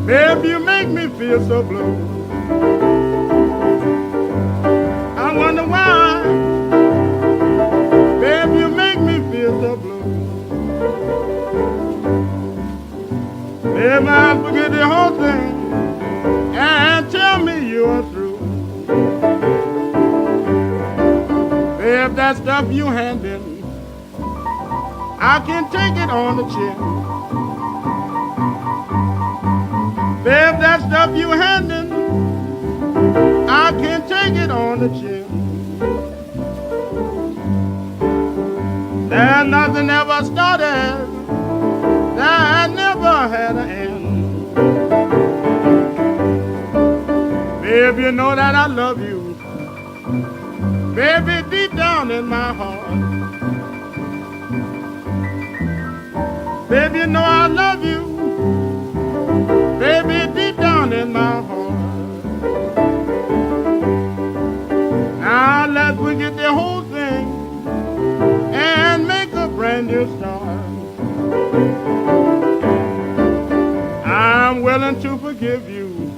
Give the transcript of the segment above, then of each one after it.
Babe, you make me feel so blue. I wonder why. Babe, you make me feel so blue. Babe, I forget the whole thing and tell me you're through. Babe, that stuff you handing, I can take it on the chin. Babe, that stuff you handing, I can take it on the chin. There's nothing ever started that never had an end. Babe, you know that I love you, baby, deep down in my heart. Baby, you know I love you, baby, deep down in my heart. Now let's forget the whole thing and make a brand new start. I'm willing to forgive you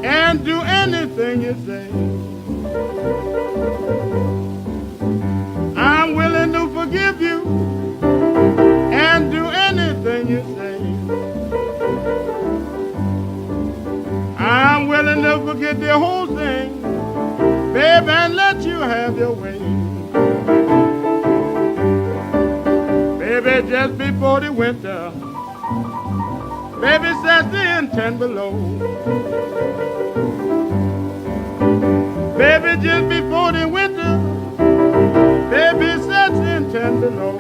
and do anything you say. I'm willing to forgive you and do anything you say. I'm willing to forget the whole thing, babe, and let you have your way. Baby, just before the winter, baby, sets in 10 below. Baby, just before the winter, baby, sets in 10 below.